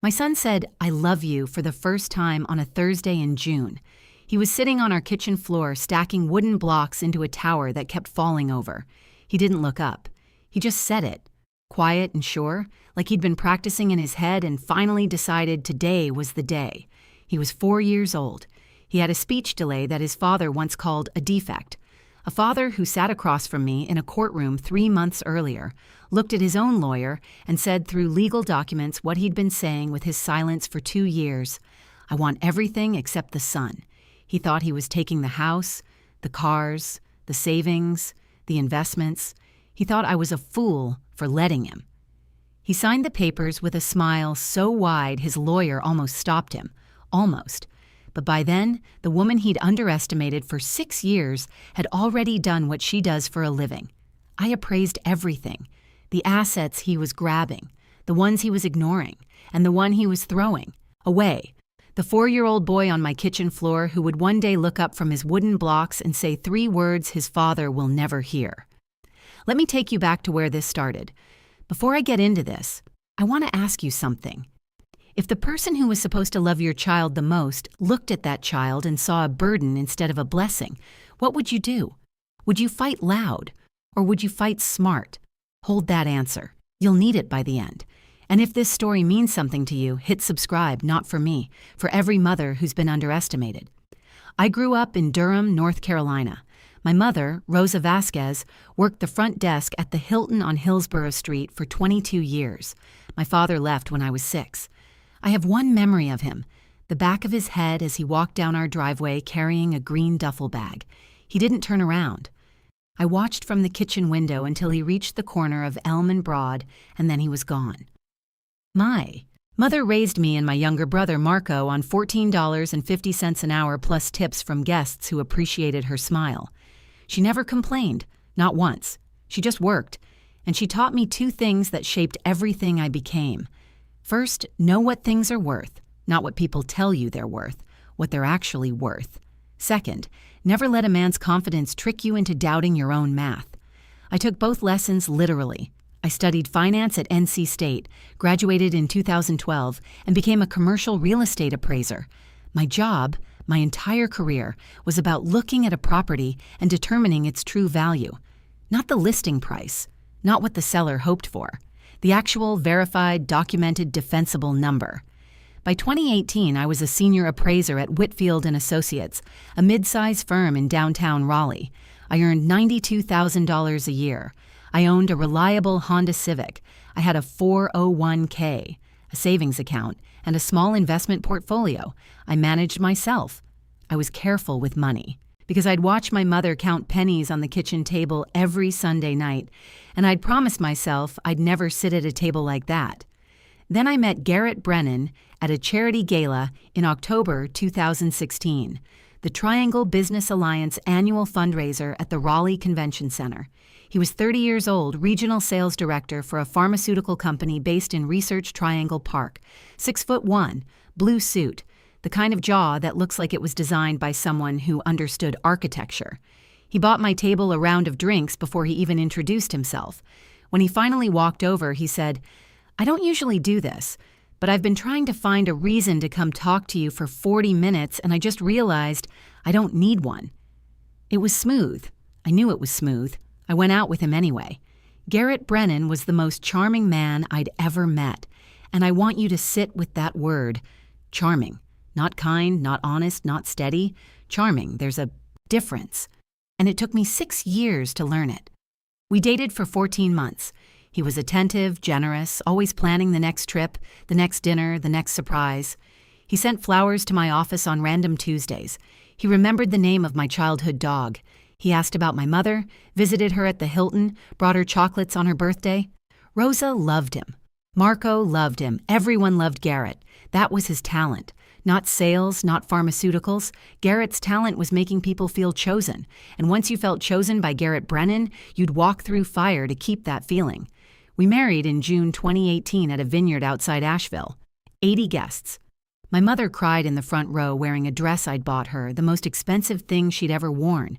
My son said, "I love you" for the first time on a Thursday in June. He was sitting on our kitchen floor stacking wooden blocks into a tower that kept falling over. He didn't look up. He just said it, quiet and sure, like he'd been practicing in his head and finally decided today was the day. He was 4 years old. He had a speech delay that his father once called a defect. A father who sat across from me in a courtroom 3 months earlier, looked at his own lawyer and said through legal documents what he'd been saying with his silence for 2 years. I want everything except the son. He thought he was taking the house, the cars, the savings, the investments. He thought I was a fool for letting him. He signed the papers with a smile so wide his lawyer almost stopped him. Almost. But by then, the woman he'd underestimated for 6 years had already done what she does for a living. I appraised everything. The assets he was grabbing, the ones he was ignoring, and the one he was throwing away. The 4-year-old boy on my kitchen floor who would one day look up from his wooden blocks and say 3 words his father will never hear. Let me take you back to where this started. Before I get into this, I want to ask you something. If the person who was supposed to love your child the most looked at that child and saw a burden instead of a blessing, what would you do? Would you fight loud, or would you fight smart? Hold that answer. You'll need it by the end. And if this story means something to you, hit subscribe, not for me, for every mother who's been underestimated. I grew up in Durham, North Carolina. My mother, Rosa Vasquez, worked the front desk at the Hilton on Hillsborough Street for 22 years. My father left when I was 6. I have one memory of him, the back of his head as he walked down our driveway carrying a green duffel bag. He didn't turn around. I watched from the kitchen window until he reached the corner of Elm and Broad, and then he was gone. My mother raised me and my younger brother Marco on $14.50 an hour plus tips from guests who appreciated her smile. She never complained, not once. She just worked, and she taught me 2 things that shaped everything I became. First, know what things are worth, not what people tell you they're worth, what they're actually worth. Second, never let a man's confidence trick you into doubting your own math. I took both lessons literally. I studied finance at NC State, graduated in 2012, and became a commercial real estate appraiser. My job, my entire career, was about looking at a property and determining its true value. Not the listing price, not what the seller hoped for. The actual, verified, documented, defensible number. By 2018, I was a senior appraiser at Whitfield & Associates, a mid-size firm in downtown Raleigh. I earned $92,000 a year. I owned a reliable Honda Civic. I had a 401k, a savings account, and a small investment portfolio. I managed myself. I was careful with money, because I'd watch my mother count pennies on the kitchen table every Sunday night, and I'd promised myself I'd never sit at a table like that. Then I met Garrett Brennan at a charity gala in October 2016, the Triangle Business Alliance annual fundraiser at the Raleigh Convention Center. He was 30 years old, regional sales director for a pharmaceutical company based in Research Triangle Park, 6'1", blue suit, the kind of jaw that looks like it was designed by someone who understood architecture. He bought my table a round of drinks before he even introduced himself. When he finally walked over, he said, "I don't usually do this, but I've been trying to find a reason to come talk to you for 40 minutes, and I just realized I don't need one." It was smooth. I knew it was smooth. I went out with him anyway. Garrett Brennan was the most charming man I'd ever met, and I want you to sit with that word, charming. Not kind, not honest, not steady. Charming. There's a difference. And it took me 6 years to learn it. We dated for 14 months. He was attentive, generous, always planning the next trip, the next dinner, the next surprise. He sent flowers to my office on random Tuesdays. He remembered the name of my childhood dog. He asked about my mother, visited her at the Hilton, brought her chocolates on her birthday. Rosa loved him. Marco loved him. Everyone loved Garrett. That was his talent. Not sales, not pharmaceuticals. Garrett's talent was making people feel chosen. And once you felt chosen by Garrett Brennan, you'd walk through fire to keep that feeling. We married in June 2018 at a vineyard outside Asheville. 80 guests. My mother cried in the front row wearing a dress I'd bought her, the most expensive thing she'd ever worn.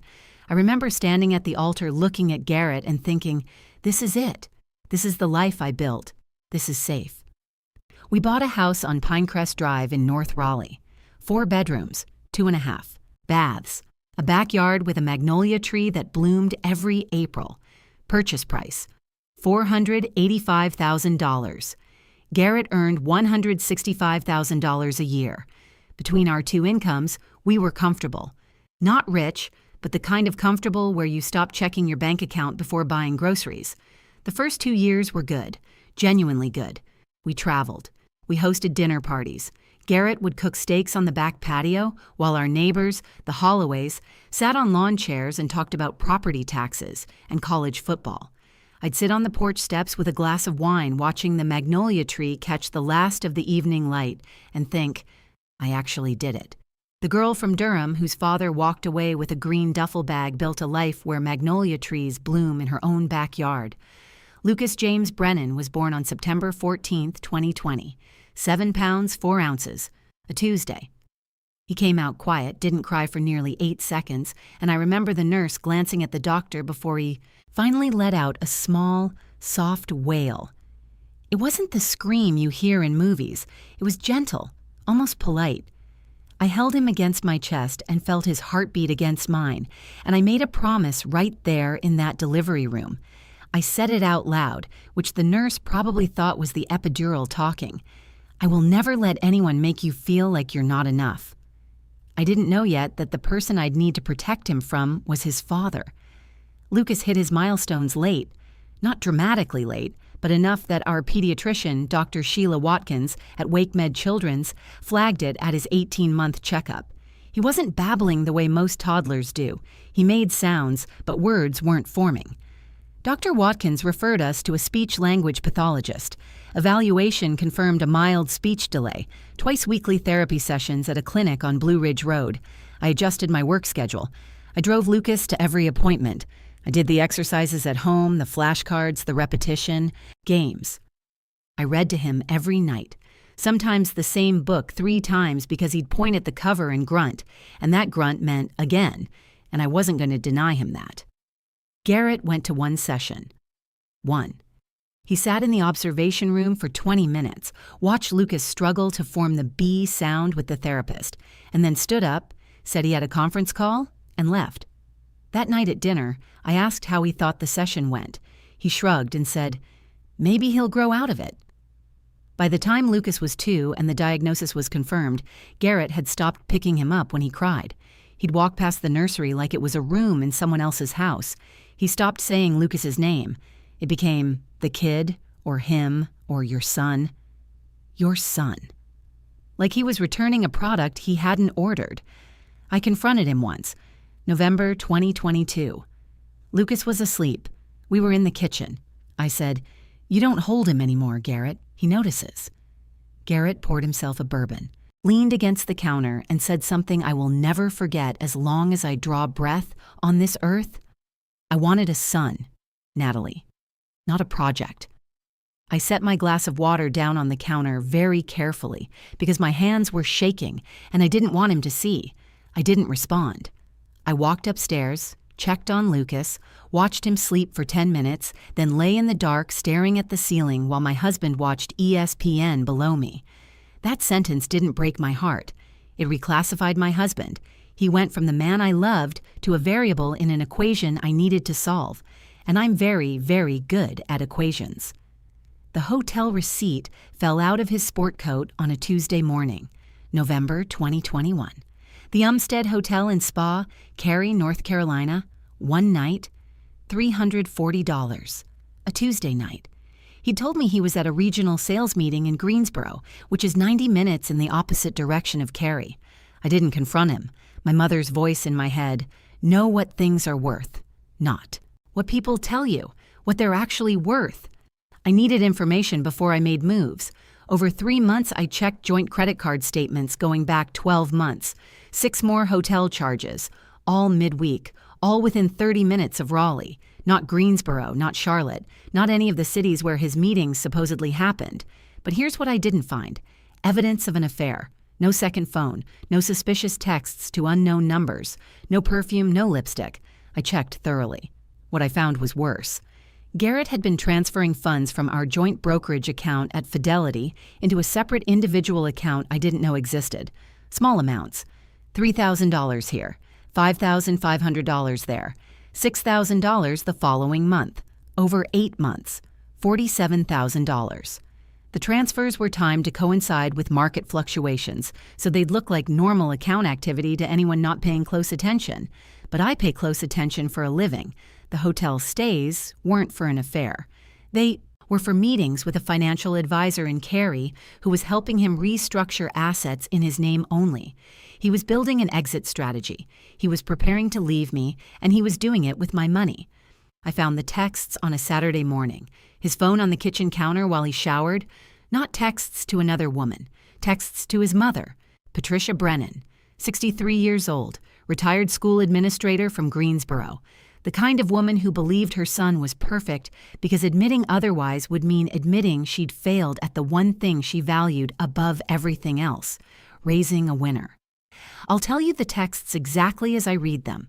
I remember standing at the altar looking at Garrett and thinking, this is it. This is the life I built. This is safe. We bought a house on Pinecrest Drive in North Raleigh. 4 bedrooms, 2.5 baths, a backyard with a magnolia tree that bloomed every April. Purchase price, $485,000. Garrett earned $165,000 a year. Between our 2 incomes, we were comfortable. Not rich, but the kind of comfortable where you stop checking your bank account before buying groceries. The first 2 years were good, genuinely good. We traveled. We hosted dinner parties. Garrett would cook steaks on the back patio, while our neighbors, the Holloways, sat on lawn chairs and talked about property taxes and college football. I'd sit on the porch steps with a glass of wine watching the magnolia tree catch the last of the evening light and think, I actually did it. The girl from Durham, whose father walked away with a green duffel bag, built a life where magnolia trees bloom in her own backyard. Lucas James Brennan was born on September 14, 2020, 7 pounds, 4 ounces, a Tuesday. He came out quiet, didn't cry for nearly 8 seconds, and I remember the nurse glancing at the doctor before he finally let out a small, soft wail. It wasn't the scream you hear in movies. It was gentle, almost polite. I held him against my chest and felt his heartbeat against mine, and I made a promise right there in that delivery room. I said it out loud, which the nurse probably thought was the epidural talking. I will never let anyone make you feel like you're not enough. I didn't know yet that the person I'd need to protect him from was his father. Lucas hit his milestones late, not dramatically late, but enough that our pediatrician, Dr. Sheila Watkins, at WakeMed Children's, flagged it at his 18-month checkup. He wasn't babbling the way most toddlers do. He made sounds, but words weren't forming. Dr. Watkins referred us to a speech-language pathologist. Evaluation confirmed a mild speech delay, twice-weekly therapy sessions at a clinic on Blue Ridge Road. I adjusted my work schedule. I drove Lucas to every appointment. I did the exercises at home, the flashcards, the repetition, games. I read to him every night, sometimes the same book 3 times because he'd point at the cover and grunt, and that grunt meant again, and I wasn't going to deny him that. Garrett went to 1 session. 1. He sat in the observation room for 20 minutes, watched Lucas struggle to form the B sound with the therapist, and then stood up, said he had a conference call, and left. That night at dinner, I asked how he thought the session went. He shrugged and said, maybe he'll grow out of it. By the time Lucas was 2 and the diagnosis was confirmed, Garrett had stopped picking him up when he cried. He'd walk past the nursery like it was a room in someone else's house. He stopped saying Lucas's name. It became the kid, or him, or your son. Your son. Like he was returning a product he hadn't ordered. I confronted him once. November 2022. Lucas was asleep. We were in the kitchen. I said, you don't hold him anymore, Garrett. He notices. Garrett poured himself a bourbon, leaned against the counter, and said something I will never forget as long as I draw breath on this earth. I wanted a son, Natalie, not a project. I set my glass of water down on the counter very carefully because my hands were shaking and I didn't want him to see. I didn't respond. I walked upstairs, checked on Lucas, watched him sleep for 10 minutes, then lay in the dark staring at the ceiling while my husband watched ESPN below me. That sentence didn't break my heart. It reclassified my husband. He went from the man I loved to a variable in an equation I needed to solve, and I'm very, very good at equations. The hotel receipt fell out of his sport coat on a Tuesday morning, November 2021. The Umstead Hotel and Spa, Cary, North Carolina, 1 night, $340, a Tuesday night. He told me he was at a regional sales meeting in Greensboro, which is 90 minutes in the opposite direction of Cary. I didn't confront him. My mother's voice in my head, know what things are worth, not what people tell you, what they're actually worth. I needed information before I made moves. Over 3 months, I checked joint credit card statements going back 12 months, 6 more hotel charges, all midweek, all within 30 minutes of Raleigh, not Greensboro, not Charlotte, not any of the cities where his meetings supposedly happened. But here's what I didn't find. Evidence of an affair. No second phone, no suspicious texts to unknown numbers, no perfume, no lipstick. I checked thoroughly. What I found was worse. Garrett had been transferring funds from our joint brokerage account at Fidelity into a separate individual account I didn't know existed. Small amounts. $3,000 here, $5,500 there, $6,000 the following month. Over 8 months, $47,000. The transfers were timed to coincide with market fluctuations, so they'd look like normal account activity to anyone not paying close attention. But I pay close attention for a living. The hotel stays weren't for an affair. They were for meetings with a financial advisor in Cary who was helping him restructure assets in his name only. He was building an exit strategy. He was preparing to leave me, and he was doing it with my money. I found the texts on a Saturday morning, his phone on the kitchen counter while he showered. Not texts to another woman, texts to his mother, Patricia Brennan, 63 years old, retired school administrator from Greensboro, the kind of woman who believed her son was perfect because admitting otherwise would mean admitting she'd failed at the one thing she valued above everything else, raising a winner. I'll tell you the texts exactly as I read them.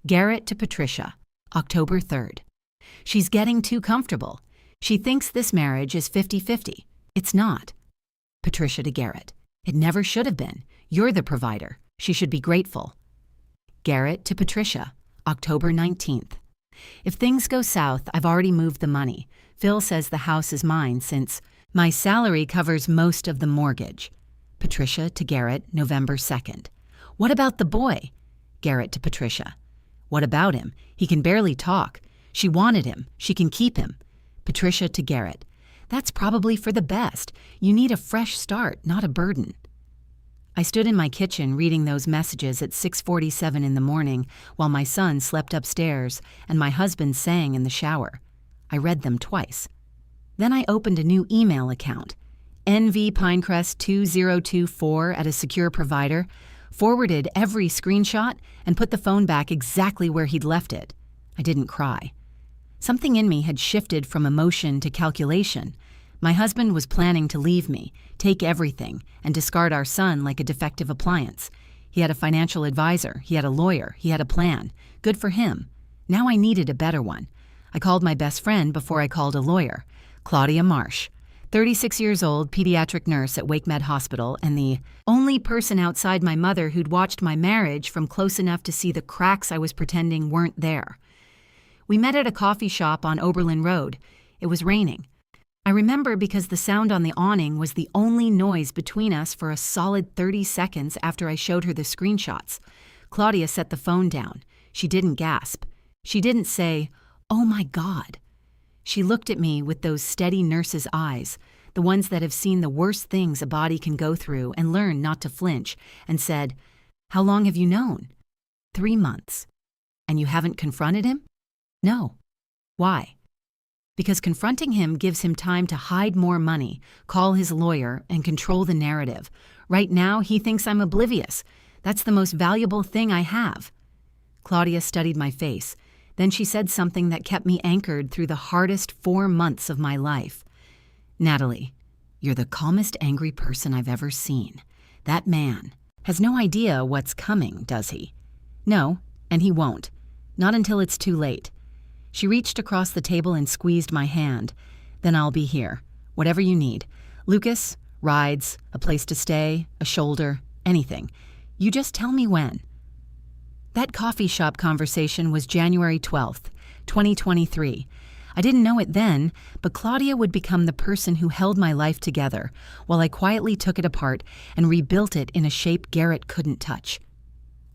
Garrett to Patricia, October 3rd. She's getting too comfortable. She thinks this marriage is 50-50. It's not. Patricia to Garrett. It never should have been. You're the provider. She should be grateful. Garrett to Patricia, October 19th. If things go south, I've already moved the money. Phil says the house is mine since my salary covers most of the mortgage. Patricia to Garrett, November 2nd. What about the boy? Garrett to Patricia. What about him? He can barely talk. She wanted him. She can keep him. Patricia to Garrett. That's probably for the best. You need a fresh start, not a burden. I stood in my kitchen reading those messages at 6:47 in the morning while my son slept upstairs and my husband sang in the shower. I read them twice. Then I opened a new email account, NV Pinecrest2024 at a secure provider, forwarded every screenshot, and put the phone back exactly where he'd left it. I didn't cry. Something in me had shifted from emotion to calculation. My husband was planning to leave me, take everything, and discard our son like a defective appliance. He had a financial advisor, he had a lawyer, he had a plan. Good for him. Now I needed a better one. I called my best friend before I called a lawyer, Claudia Marsh, 36 years old, pediatric nurse at WakeMed Hospital, and the only person outside my mother who'd watched my marriage from close enough to see the cracks I was pretending weren't there. We met at a coffee shop on Oberlin Road. It was raining. I remember because the sound on the awning was the only noise between us for a solid 30 seconds after I showed her the screenshots. Claudia set the phone down. She didn't gasp. She didn't say, "Oh my God." She looked at me with those steady nurse's eyes, the ones that have seen the worst things a body can go through and learn not to flinch, and said, "How long have you known?" 3 months. "And you haven't confronted him?" "No." "Why?" "Because confronting him gives him time to hide more money, call his lawyer, and control the narrative. Right now, he thinks I'm oblivious. That's the most valuable thing I have." Claudia studied my face. Then she said something that kept me anchored through the hardest 4 months of my life. "Natalie, you're the calmest angry person I've ever seen. That man has no idea what's coming, does he?" "No, and he won't. Not until it's too late." She reached across the table and squeezed my hand. "Then I'll be here. Whatever you need. Lucas, rides, a place to stay, a shoulder, anything. You just tell me when." That coffee shop conversation was January 12th, 2023. I didn't know it then, but Claudia would become the person who held my life together while I quietly took it apart and rebuilt it in a shape Garrett couldn't touch.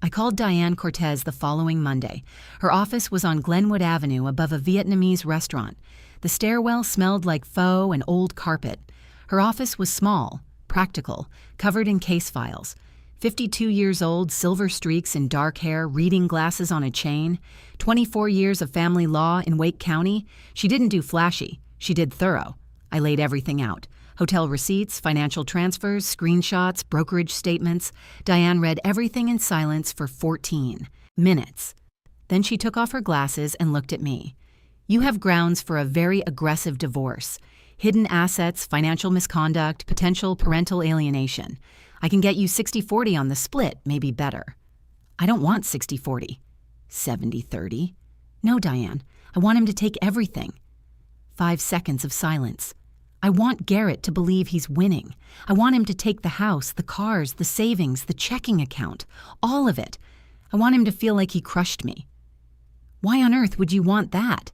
I called Diane Cortez the following Monday. Her office was on Glenwood Avenue above a Vietnamese restaurant. The stairwell smelled like pho and old carpet. Her office was small, practical, covered in case files. 52 years old, silver streaks in dark hair, reading glasses on a chain. 24 years of family law in Wake County. She didn't do flashy. She did thorough. I laid everything out. Hotel receipts, financial transfers, screenshots, brokerage statements. Diane read everything in silence for 14 minutes. Then she took off her glasses and looked at me. "You have grounds for a very aggressive divorce. Hidden assets, financial misconduct, potential parental alienation. I can get you 60-40 on the split, maybe better." "I don't want 60-40. 70-30. No, Diane, I want him to take everything. 5 seconds of silence. I want Garrett to believe he's winning. I want him to take the house, the cars, the savings, the checking account, all of it. I want him to feel like he crushed me. Why on earth would you want that?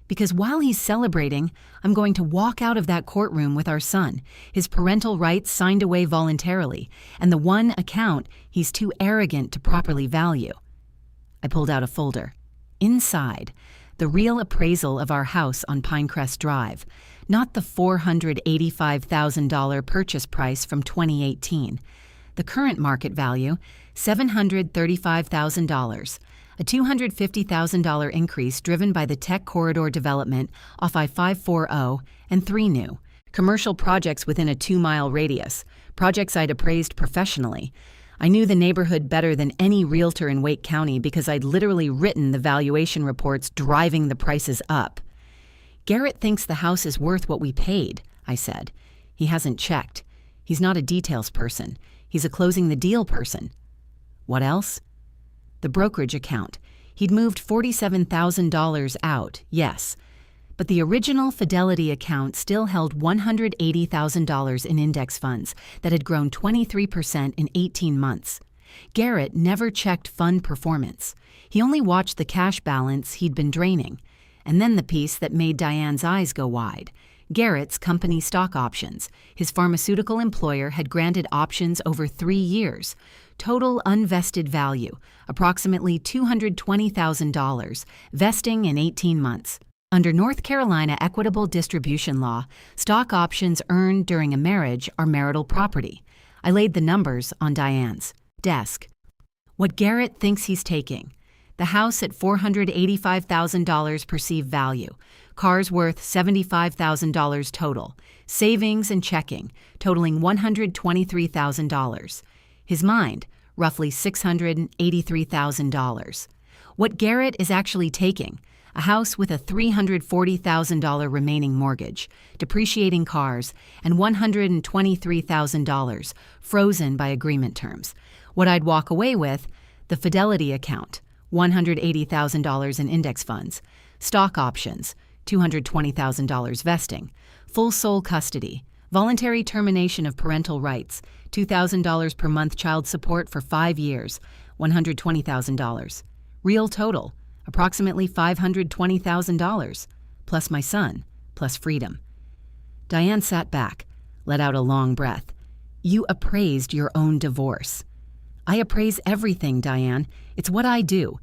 Because while he's celebrating, I'm going to walk out of that courtroom with our son, his parental rights signed away voluntarily, and the one account he's too arrogant to properly value. I pulled out a folder. Inside, the real appraisal of our house on Pinecrest Drive, not the $485,000 purchase price from 2018. The current market value, $735,000, a $250,000 increase driven by the Tech Corridor development off I-540 and 3 new. Commercial projects within a 2-mile radius, projects I'd appraised professionally. I knew the neighborhood better than any realtor in Wake County because I'd literally written the valuation reports driving the prices up. Garrett thinks the house is worth what we paid, I said. He hasn't checked. He's not a details person. He's a closing the deal person. What else? The brokerage account. He'd moved $47,000 out, yes. But the original Fidelity account still held $180,000 in index funds that had grown 23% in 18 months. Garrett never checked fund performance. He only watched the cash balance he'd been draining. And then the piece that made Diane's eyes go wide. Garrett's company stock options. His pharmaceutical employer had granted options over 3 years. Total unvested value, approximately $220,000, vesting in 18 months. Under North Carolina equitable distribution law, stock options earned during a marriage are marital property. I laid the numbers on Diane's desk. What Garrett thinks he's taking. The house at $485,000 perceived value. Cars worth $75,000 total. Savings and checking, totaling $123,000. His mind, roughly $683,000. What Garrett is actually taking. A house with a $340,000 remaining mortgage, depreciating cars, and $123,000 frozen by agreement terms. What I'd walk away with, the Fidelity account, $180,000 in index funds, stock options, $220,000 vesting, full sole custody, voluntary termination of parental rights, $2,000 per month child support for 5 years, $120,000. Real total, approximately $520,000, plus my son, plus freedom. Diane sat back, let out a long breath. You appraised your own divorce. I appraise everything, Diane. It's what I do.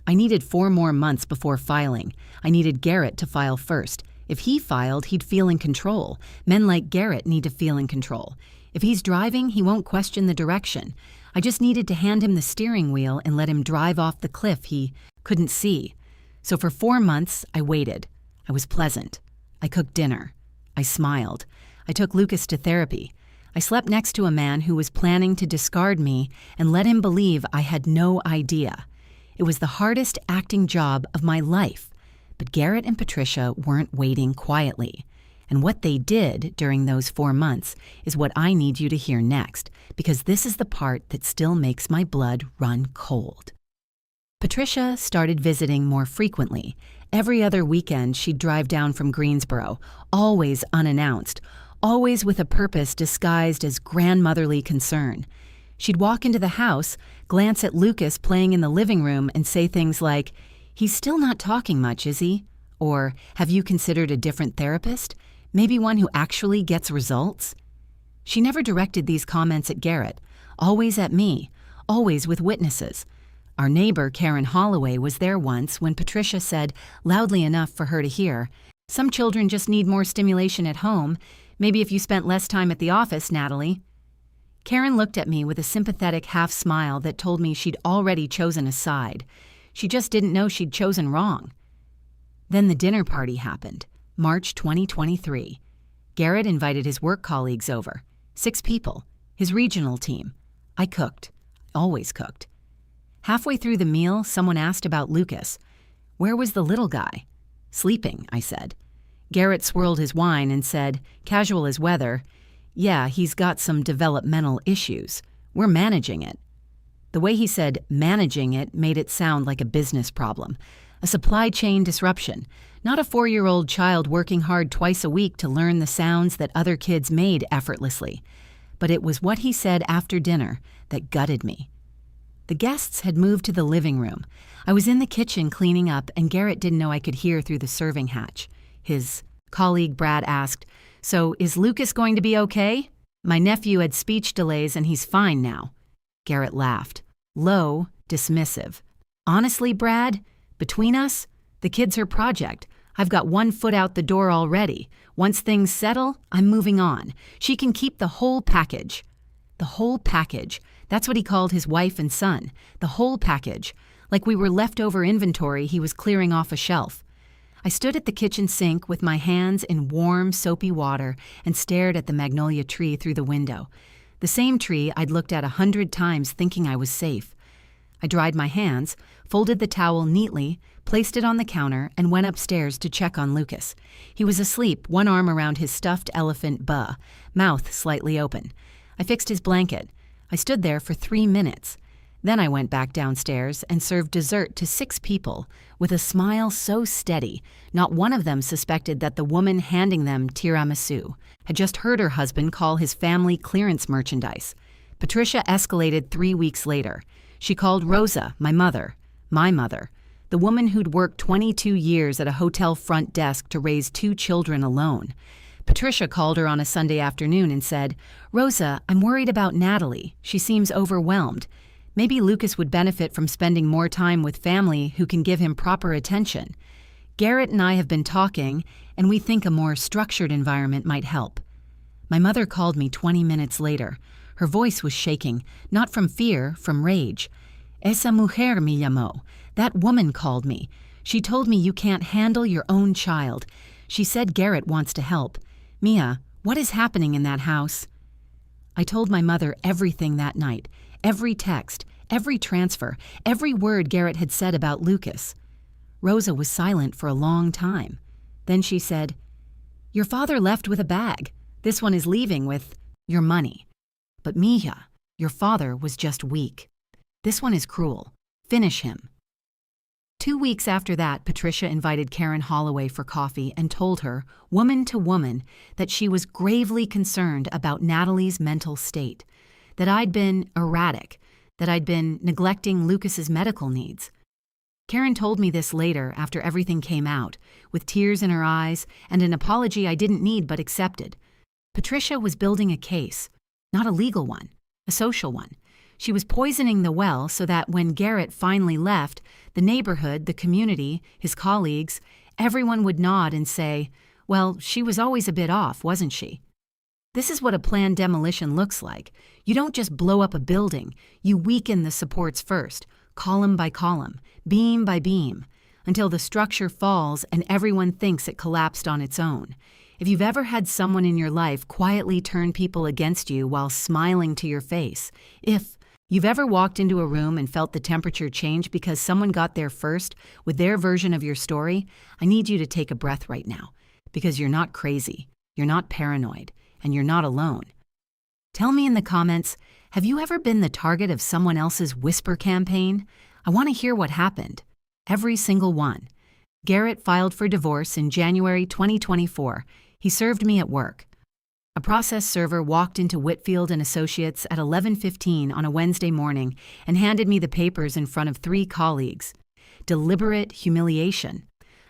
I needed 4 more months before filing. I needed Garrett to file first. If he filed, he'd feel in control. Men like Garrett need to feel in control. If he's driving, he won't question the direction. I just needed to hand him the steering wheel and let him drive off the cliff he couldn't see. So for 4 months, I waited. I was pleasant. I cooked dinner. I smiled. I took Lucas to therapy. I slept next to a man who was planning to discard me and let him believe I had no idea. It was the hardest acting job of my life. But Garrett and Patricia weren't waiting quietly. And what they did during those 4 months is what I need you to hear next, because this is the part that still makes my blood run cold. Patricia started visiting more frequently. Every other weekend, she'd drive down from Greensboro, always unannounced, always with a purpose disguised as grandmotherly concern. She'd walk into the house, glance at Lucas playing in the living room, and say things like, "He's still not talking much, is he?" Or, "Have you considered a different therapist? Maybe one who actually gets results?" She never directed these comments at Garrett, always at me, always with witnesses. Our neighbor, Karen Holloway, was there once when Patricia said, loudly enough for her to hear, "Some children just need more stimulation at home. Maybe if you spent less time at the office, Natalie." Karen looked at me with a sympathetic half smile that told me she'd already chosen a side. She just didn't know she'd chosen wrong. Then the dinner party happened, March 2023. Garrett invited his work colleagues over, 6 people, his regional team. I cooked, always cooked. Halfway through the meal, someone asked about Lucas. Where was the little guy? Sleeping, I said. Garrett swirled his wine and said, casual as weather, "Yeah, he's got some developmental issues. We're managing it." The way he said managing it made it sound like a business problem, a supply chain disruption, Not a 4-year-old child working hard twice a week to learn the sounds that other kids made effortlessly. But it was what he said after dinner that gutted me. The guests had moved to the living room. I was in the kitchen cleaning up, and Garrett didn't know I could hear through the serving hatch. His colleague Brad asked, "So is Lucas going to be okay?" My nephew had speech delays and he's fine now. Garrett laughed, low, dismissive. "Honestly, Brad, between us, the kid's her project. I've got one foot out the door already. Once things settle, I'm moving on. She can keep the whole package." The whole package. That's what he called his wife and son. The whole package. Like we were leftover inventory he was clearing off a shelf. I stood at the kitchen sink with my hands in warm, soapy water and stared at the magnolia tree through the window. The same tree I'd looked at 100 times thinking I was safe. I dried my hands, folded the towel neatly, placed it on the counter, and went upstairs to check on Lucas. He was asleep, one arm around his stuffed elephant Buh, mouth slightly open. I fixed his blanket. I stood there for 3 minutes. Then I went back downstairs and served dessert to 6 people, with a smile so steady, not one of them suspected that the woman handing them tiramisu had just heard her husband call his family clearance merchandise. Patricia escalated 3 weeks later. She called Rosa, my mother, the woman who'd worked 22 years at a hotel front desk to raise 2 children alone. Patricia called her on a Sunday afternoon and said, "Rosa, I'm worried about Natalie. She seems overwhelmed. Maybe Lucas would benefit from spending more time with family who can give him proper attention. Garrett and I have been talking, and we think a more structured environment might help." My mother called me 20 minutes later. Her voice was shaking, not from fear, from rage. "Esa mujer me llamó. That woman called me. She told me you can't handle your own child. She said Garrett wants to help. Mia, what is happening in that house?" I told my mother everything that night, every text, every transfer, every word Garrett had said about Lucas. Rosa was silent for a long time. Then she said, "Your father left with a bag. This one is leaving with your money. But Mia, your father was just weak. This one is cruel. Finish him." 2 weeks after that, Patricia invited Karen Holloway for coffee and told her, woman to woman, that she was gravely concerned about Natalie's mental state, that I'd been erratic, that I'd been neglecting Lucas's medical needs. Karen told me this later after everything came out, with tears in her eyes and an apology I didn't need but accepted. Patricia was building a case, not a legal one, a social one. She was poisoning the well so that when Garrett finally left, the neighborhood, the community, his colleagues, everyone would nod and say, "Well, she was always a bit off, wasn't she?" This is what a planned demolition looks like. You don't just blow up a building. You weaken the supports first, column by column, beam by beam, until the structure falls and everyone thinks it collapsed on its own. If you've ever had someone in your life quietly turn people against you while smiling to your face, if you've ever walked into a room and felt the temperature change because someone got there first with their version of your story, I need you to take a breath right now, because you're not crazy, you're not paranoid, and you're not alone. Tell me in the comments, have you ever been the target of someone else's whisper campaign? I want to hear what happened. Every single one. Garrett filed for divorce in January 2024. He served me at work. A process server walked into Whitfield and Associates at 11:15 on a Wednesday morning and handed me the papers in front of 3 colleagues. Deliberate humiliation.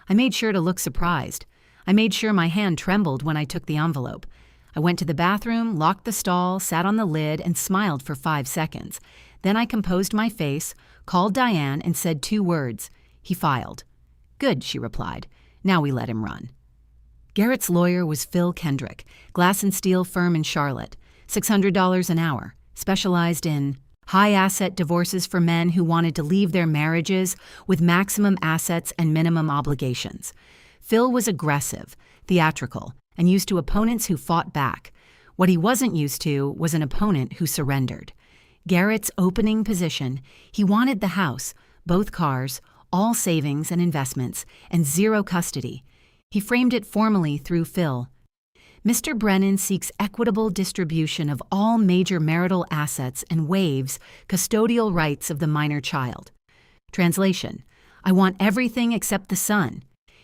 I made sure to look surprised. I made sure my hand trembled when I took the envelope. I went to the bathroom, locked the stall, sat on the lid, and smiled for 5 seconds. Then I composed my face, called Diane, and said 2 words. He filed. "Good," she replied. "Now we let him run." Garrett's lawyer was Phil Kendrick, glass and steel firm in Charlotte, $600 an hour, specialized in high-asset divorces for men who wanted to leave their marriages with maximum assets and minimum obligations. Phil was aggressive, theatrical, and used to opponents who fought back. What he wasn't used to was an opponent who surrendered. Garrett's opening position, he wanted the house, both cars, all savings and investments, and 0 custody. He framed it formally through Phil. Mr. Brennan seeks equitable distribution of all major marital assets and waives custodial rights of the minor child. Translation: I want everything except the son.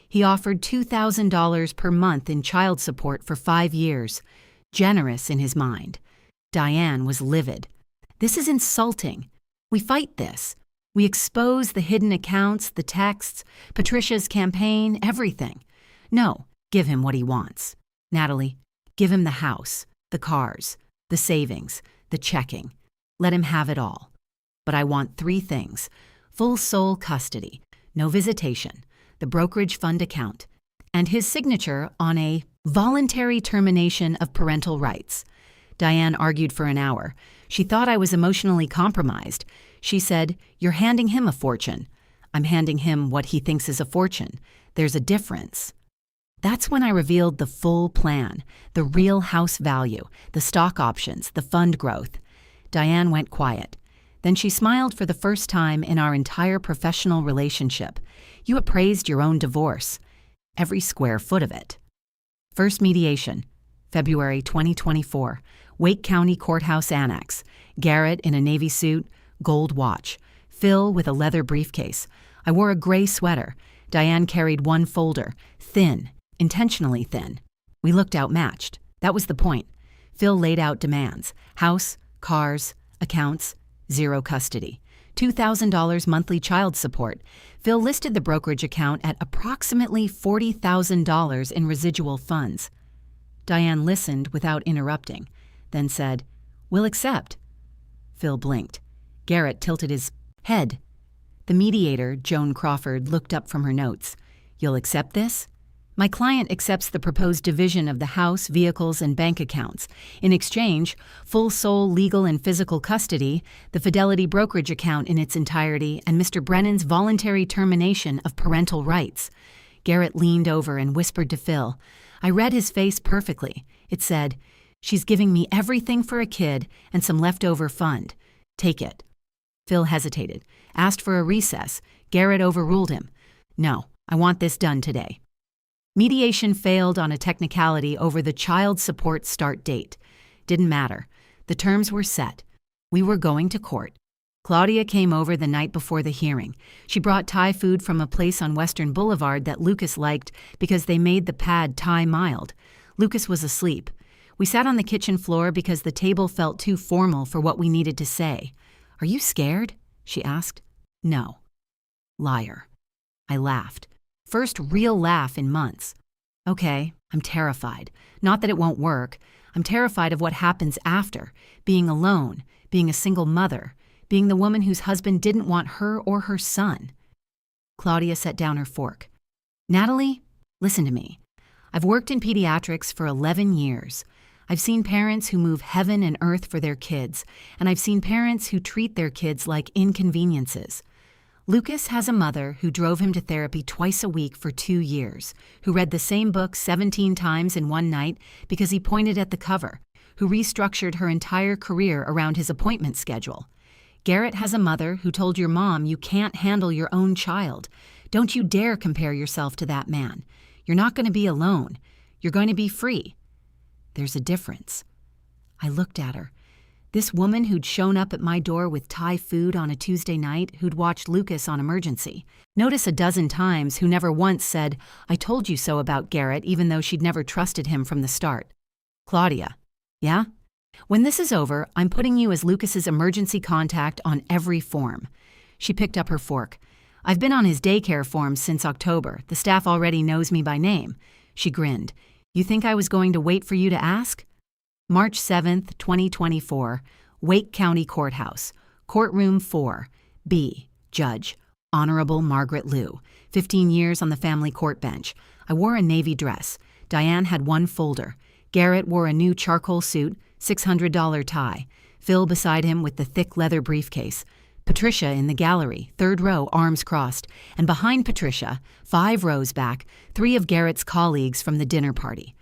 He offered $2,000 per month in child support for 5 years. Generous in his mind. Diane was livid. This is insulting. We fight this. We expose the hidden accounts, the texts, Patricia's campaign, everything. No, give him what he wants. Natalie, give him the house, the cars, the savings, the checking. Let him have it all. But I want 3 things. Full sole custody, no visitation, the brokerage fund account, and his signature on a voluntary termination of parental rights. Diane argued for an hour. She thought I was emotionally compromised. She said, "You're handing him a fortune. I'm handing him what he thinks is a fortune. There's a difference." That's when I revealed the full plan, the real house value, the stock options, the fund growth. Diane went quiet. Then she smiled for the first time in our entire professional relationship. "You appraised your own divorce. Every square foot of it." First mediation, February 2024, Wake County Courthouse Annex. Garrett in a navy suit, gold watch. Phil with a leather briefcase. I wore a gray sweater. Diane carried one folder, thin, intentionally thin. We looked outmatched. That was the point. Phil laid out demands. House, cars, accounts, 0 custody. $2,000 monthly child support. Phil listed the brokerage account at approximately $40,000 in residual funds. Diane listened without interrupting, then said, "We'll accept." Phil blinked. Garrett tilted his head. The mediator, Joan Crawford, looked up from her notes. "You'll accept this?" "My client accepts the proposed division of the house, vehicles, and bank accounts. In exchange, full sole legal and physical custody, the Fidelity brokerage account in its entirety, and Mr. Brennan's voluntary termination of parental rights." Garrett leaned over and whispered to Phil. I read his face perfectly. It said, "She's giving me everything for a kid and some leftover fund. Take it." Phil hesitated, asked for a recess. Garrett overruled him. "No, I want this done today." Mediation failed on a technicality over the child support start date. Didn't matter. The terms were set. We were going to court. Claudia came over the night before the hearing. She brought Thai food from a place on Western Boulevard that Lucas liked because they made the pad Thai mild. Lucas was asleep. We sat on the kitchen floor because the table felt too formal for what we needed to say. "Are you scared?" she asked. "No." Liar. I laughed. First real laugh in months. "Okay, I'm terrified. Not that it won't work. I'm terrified of what happens after, being alone, being a single mother, being the woman whose husband didn't want her or her son." Claudia set down her fork. "Natalie, listen to me. I've worked in pediatrics for 11 years. I've seen parents who move heaven and earth for their kids, and I've seen parents who treat their kids like inconveniences. Lucas has a mother who drove him to therapy twice a week for 2 years, who read the same book 17 times in one night because he pointed at the cover, who restructured her entire career around his appointment schedule. Garrett has a mother who told your mom you can't handle your own child. Don't you dare compare yourself to that man. You're not going to be alone. You're going to be free. There's a difference." I looked at her. This woman who'd shown up at my door with Thai food on a Tuesday night, who'd watched Lucas on Emergency. Notice a dozen times, who never once said, "I told you so" about Garrett, even though she'd never trusted him from the start. "Claudia." "Yeah? When this is over, I'm putting you as Lucas's emergency contact on every form." She picked up her fork. "I've been on his daycare forms since October. The staff already knows me by name." She grinned. "You think I was going to wait for you to ask?" March 7th, 2024, Wake County Courthouse, Courtroom 4, B, Judge, Honorable Margaret Liu, 15 years on the family court bench. I wore a navy dress. Diane had one folder. Garrett wore a new charcoal suit, $600 tie. Phil beside him with the thick leather briefcase. Patricia in the gallery, 3rd row, arms crossed. And behind Patricia, 5 rows back, 3 of Garrett's colleagues from the dinner party.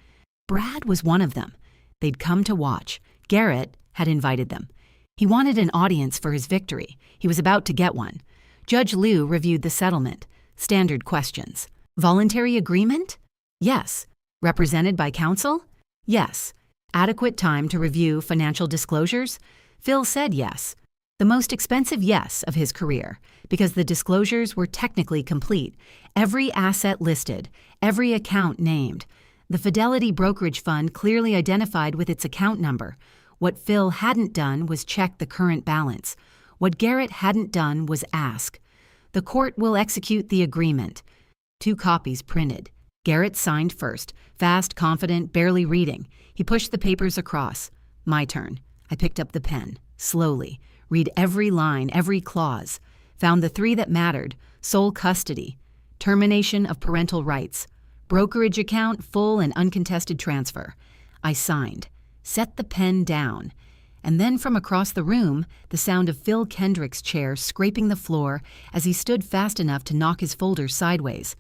Brad was one of them. They'd come to watch. Garrett had invited them. He wanted an audience for his victory. He was about to get one. Judge Liu reviewed the settlement. Standard questions. Voluntary agreement? Yes. Represented by counsel? Yes. Adequate time to review financial disclosures? Phil said yes. The most expensive yes of his career, because the disclosures were technically complete. Every asset listed, every account named. The Fidelity Brokerage Fund clearly identified with its account number. What Phil hadn't done was check the current balance. What Garrett hadn't done was ask. The court will execute the agreement. 2 copies printed. Garrett signed first, fast, confident, barely reading. He pushed the papers across. My turn. I picked up the pen, slowly. Read every line, every clause. Found the 3 that mattered: sole custody, termination of parental rights, brokerage account, full and uncontested transfer. I signed, set the pen down, and then from across the room, the sound of Phil Kendrick's chair scraping the floor as he stood fast enough to knock his folder sideways.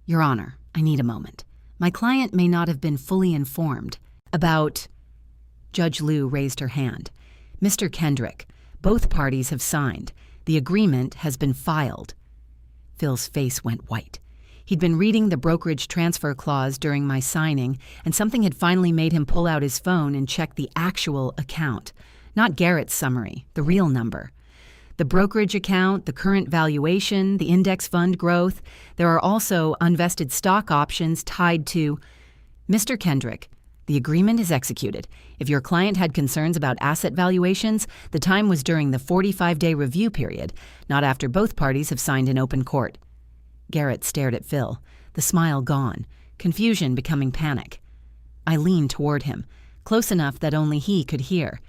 Your Honor, I need a moment. My client may not have been fully informed about... Judge Liu raised her hand. Mr. Kendrick, both parties have signed. The agreement has been filed. Phil's face went white. He'd been reading the brokerage transfer clause during my signing, and something had finally made him pull out his phone and check the actual account. Not Garrett's summary, the real number. The brokerage account, the current valuation, the index fund growth. There are also unvested stock options tied to... Mr. Kendrick, the agreement is executed. If your client had concerns about asset valuations, the time was during the 45-day review period, not after both parties have signed in open court. Garrett stared at Phil, the smile gone, confusion becoming panic. I leaned toward him, close enough that only he could hear.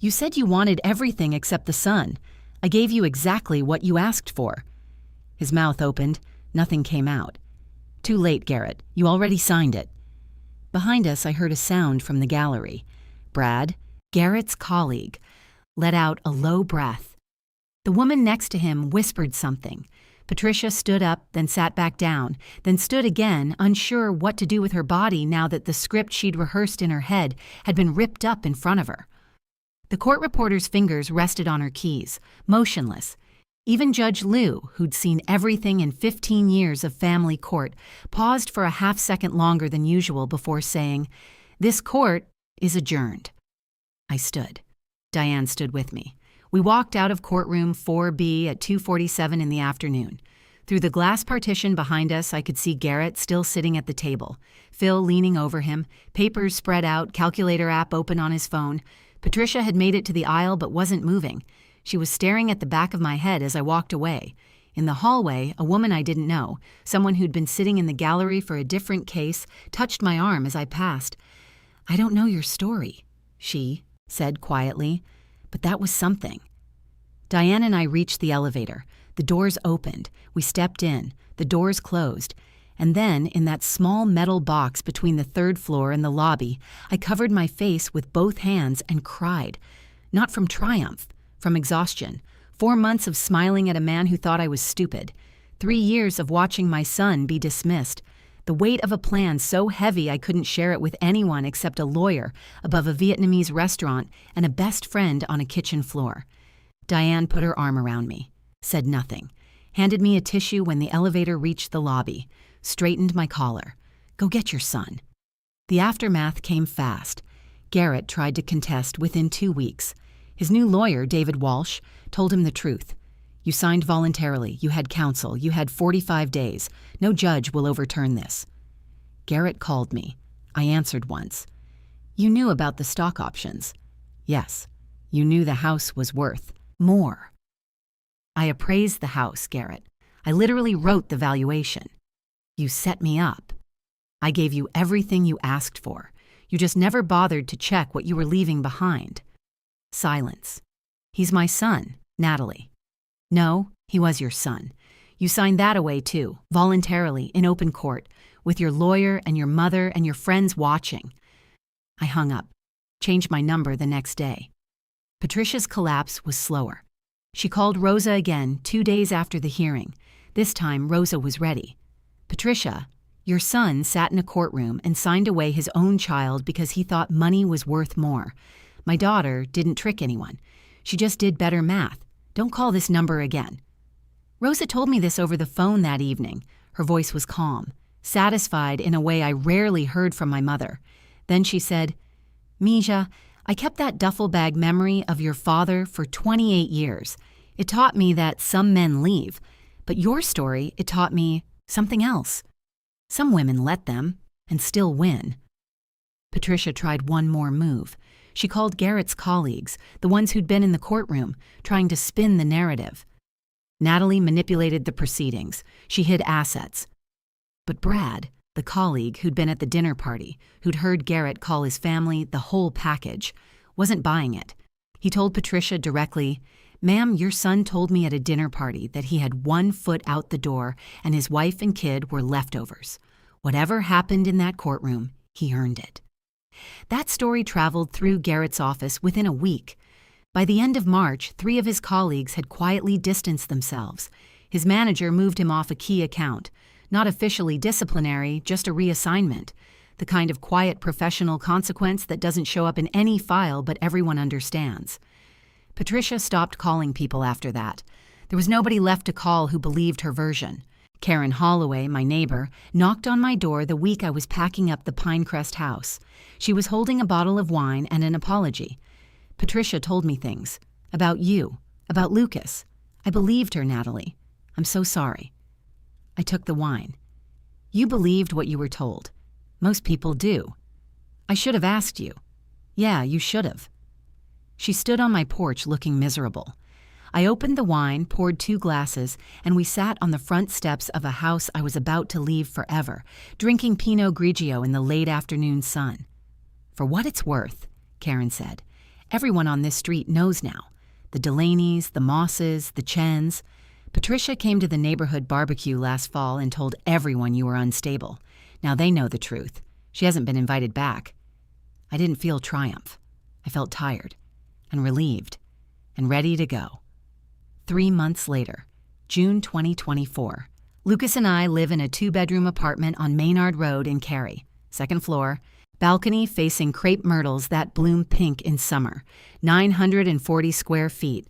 You said you wanted everything except the son. I gave you exactly what you asked for. His mouth opened. Nothing came out. Too late, Garrett. You already signed it. Behind us, I heard a sound from the gallery. Brad, Garrett's colleague, let out a low breath. The woman next to him whispered something. Patricia stood up, then sat back down, then stood again, unsure what to do with her body now that the script she'd rehearsed in her head had been ripped up in front of her. The court reporter's fingers rested on her keys, motionless. Even Judge Liu, who'd seen everything in 15 years of family court, paused for a half-second longer than usual before saying, "This court is adjourned." I stood. Diane stood with me. We walked out of courtroom 4B at 2:47 in the afternoon. Through the glass partition behind us, I could see Garrett still sitting at the table, Phil leaning over him, papers spread out, calculator app open on his phone. Patricia had made it to the aisle but wasn't moving. She was staring at the back of my head as I walked away. In the hallway, a woman I didn't know, someone who'd been sitting in the gallery for a different case, touched my arm as I passed. "I don't know your story," she said quietly, but that was something. Diane and I reached the elevator. The doors opened. We stepped in. The doors closed. And then, in that small metal box between the 3rd floor and the lobby, I covered my face with both hands and cried. Not from triumph, from exhaustion. 4 months of smiling at a man who thought I was stupid. 3 years of watching my son be dismissed. The weight of a plan so heavy I couldn't share it with anyone except a lawyer above a Vietnamese restaurant and a best friend on a kitchen floor. Diane put her arm around me, said nothing, handed me a tissue when the elevator reached the lobby, straightened my collar. "Go get your son." The aftermath came fast. Garrett tried to contest within 2 weeks. His new lawyer, David Walsh, told him the truth. "You signed voluntarily, you had counsel, you had 45 days. No judge will overturn this." Garrett called me. I answered once. "You knew about the stock options." "Yes. You knew the house was worth more." "I appraised the house, Garrett. I literally wrote the valuation." "You set me up." "I gave you everything you asked for. You just never bothered to check what you were leaving behind." Silence. "He's my son, Natalie." "No, he was your son. You signed that away too, voluntarily, in open court, with your lawyer and your mother and your friends watching." I hung up, changed my number the next day. Patricia's collapse was slower. She called Rosa again 2 days after the hearing. This time, Rosa was ready. "Patricia, your son sat in a courtroom and signed away his own child because he thought money was worth more. My daughter didn't trick anyone. She just did better math. Don't call this number again." Rosa told me this over the phone that evening. Her voice was calm, satisfied in a way I rarely heard from my mother. Then she said, "Mija, I kept that duffel bag memory of your father for 28 years. It taught me that some men leave, but your story, it taught me something else. Some women let them and still win. Patricia tried one more move. She called Garrett's colleagues, the ones who'd been in the courtroom, trying to spin the narrative. Natalie manipulated the proceedings. She hid assets. But Brad, the colleague who'd been at the dinner party, who'd heard Garrett call his family the whole package, wasn't buying it. He told Patricia directly, "Ma'am, your son told me at a dinner party that he had 1 foot out the door and his wife and kid were leftovers. Whatever happened in that courtroom, he earned it." That story traveled through Garrett's office within a week. By the end of March, 3 of his colleagues had quietly distanced themselves. His manager moved him off a key account. Not officially disciplinary, just a reassignment. The kind of quiet professional consequence that doesn't show up in any file but everyone understands. Patricia stopped calling people after that. There was nobody left to call who believed her version. Karen Holloway, my neighbor, knocked on my door the week I was packing up the Pinecrest house. She was holding a bottle of wine and an apology. "Patricia told me things. About you. About Lucas. I believed her, Natalie. I'm so sorry." I took the wine. "You believed what you were told. Most people do. I should have asked you." "Yeah, you should have." She stood on my porch looking miserable. I opened the wine, poured 2 glasses, and we sat on the front steps of a house I was about to leave forever, drinking Pinot Grigio in the late afternoon sun. "For what it's worth," Karen said, "everyone on this street knows now. The Delaney's, the Mosses, the Chens. Patricia came to the neighborhood barbecue last fall and told everyone you were unstable. Now they know the truth. She hasn't been invited back." I didn't feel triumph. I felt tired and relieved and ready to go. 3 months later, June 2024, Lucas and I live in a 2-bedroom apartment on Maynard Road in Cary, 2nd floor, balcony facing crepe myrtles that bloom pink in summer, 940 square feet.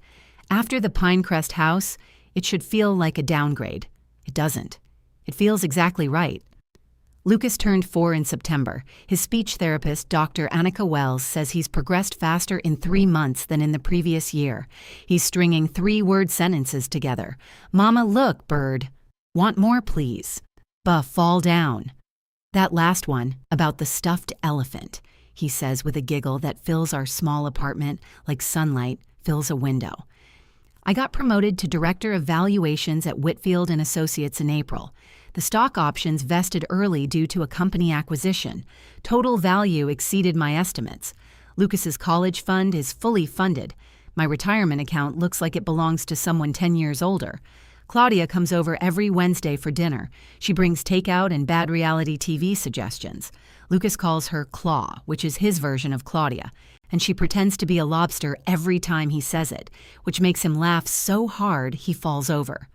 After the Pinecrest house, it should feel like a downgrade. It doesn't. It feels exactly right. Lucas turned 4 in September. His speech therapist, Dr. Annika Wells, says he's progressed faster in 3 months than in the previous year. He's stringing 3-word sentences together. "Mama, look, bird. Want more, please. Fall down." That last one, about the stuffed elephant, he says with a giggle that fills our small apartment like sunlight fills a window. I got promoted to Director of Valuations at Whitfield and Associates in April. The stock options vested early due to a company acquisition. Total value exceeded my estimates. Lucas's college fund is fully funded. My retirement account looks like it belongs to someone 10 years older. Claudia comes over every Wednesday for dinner. She brings takeout and bad reality TV suggestions. Lucas calls her Claw, which is his version of Claudia, and she pretends to be a lobster every time he says it, which makes him laugh so hard he falls over.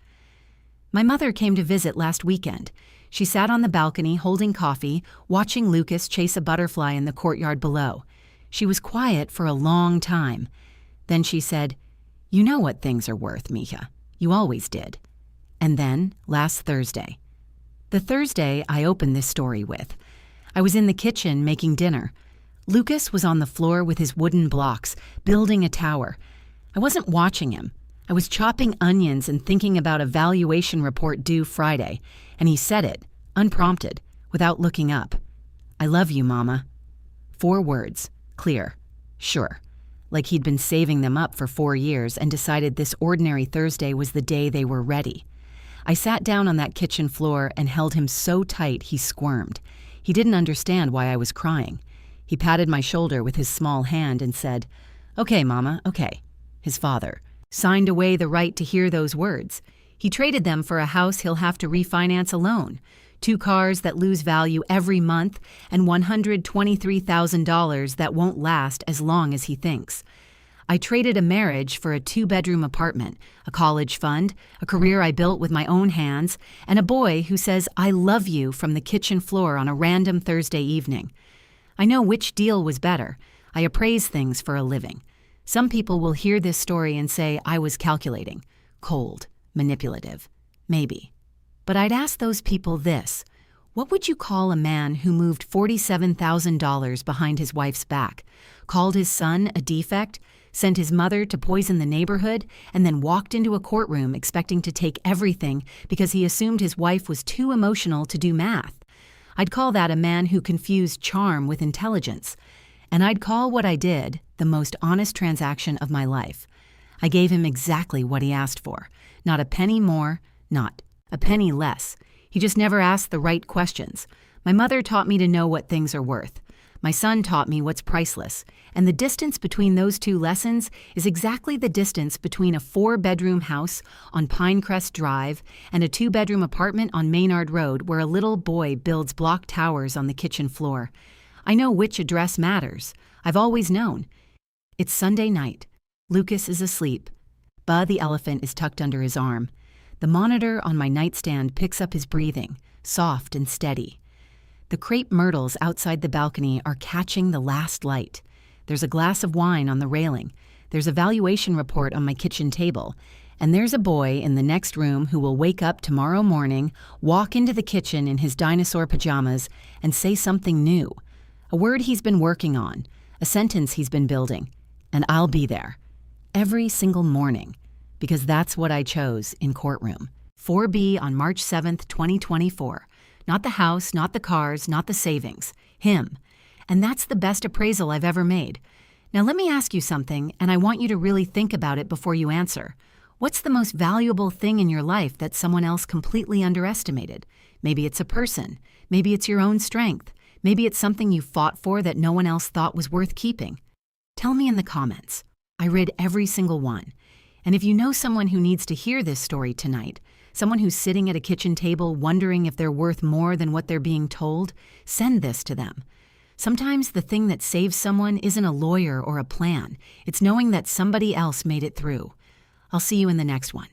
My mother came to visit last weekend. She sat on the balcony holding coffee, watching Lucas chase a butterfly in the courtyard below. She was quiet for a long time. Then she said, "You know what things are worth, Mija. You always did." And then, last Thursday. The Thursday I opened this story with. I was in the kitchen making dinner. Lucas was on the floor with his wooden blocks, building a tower. I wasn't watching him. I was chopping onions and thinking about a valuation report due Friday, and he said it, unprompted, without looking up. "I love you, Mama." 4 words, clear, sure, like he'd been saving them up for 4 years and decided this ordinary Thursday was the day they were ready. I sat down on that kitchen floor and held him so tight he squirmed. He didn't understand why I was crying. He patted my shoulder with his small hand and said, "Okay, Mama, okay." His father signed away the right to hear those words. He traded them for a house he'll have to refinance alone, 2 cars that lose value every month, and $123,000 that won't last as long as he thinks. I traded a marriage for a 2-bedroom apartment, a college fund, a career I built with my own hands, and a boy who says "I love you" from the kitchen floor on a random Thursday evening. I know which deal was better. I appraise things for a living. Some people will hear this story and say I was calculating, cold, manipulative. Maybe. But I'd ask those people this: What would you call a man who moved $47,000 behind his wife's back, called his son a defect, sent his mother to poison the neighborhood, and then walked into a courtroom expecting to take everything because he assumed his wife was too emotional to do math? I'd call that a man who confused charm with intelligence. And I'd call what I did the most honest transaction of my life. I gave him exactly what he asked for. Not a penny more, not a penny less. He just never asked the right questions. My mother taught me to know what things are worth. My son taught me what's priceless. And the distance between those two lessons is exactly the distance between a 4-bedroom house on Pinecrest Drive and a 2-bedroom apartment on Maynard Road where a little boy builds block towers on the kitchen floor. I know which address matters. I've always known. It's Sunday night. Lucas is asleep. Bud the elephant is tucked under his arm. The monitor on my nightstand picks up his breathing, soft and steady. The crepe myrtles outside the balcony are catching the last light. There's a glass of wine on the railing. There's a valuation report on my kitchen table. And there's a boy in the next room who will wake up tomorrow morning, walk into the kitchen in his dinosaur pajamas, and say something new. A word he's been working on, a sentence he's been building. And I'll be there. Every single morning. Because that's what I chose in courtroom. 4B on March 7th, 2024. Not the house, not the cars, not the savings. Him. And that's the best appraisal I've ever made. Now let me ask you something, and I want you to really think about it before you answer. What's the most valuable thing in your life that someone else completely underestimated? Maybe it's a person. Maybe it's your own strength. Maybe it's something you fought for that no one else thought was worth keeping. Tell me in the comments. I read every single one. And if you know someone who needs to hear this story tonight, someone who's sitting at a kitchen table wondering if they're worth more than what they're being told, send this to them. Sometimes the thing that saves someone isn't a lawyer or a plan. It's knowing that somebody else made it through. I'll see you in the next one.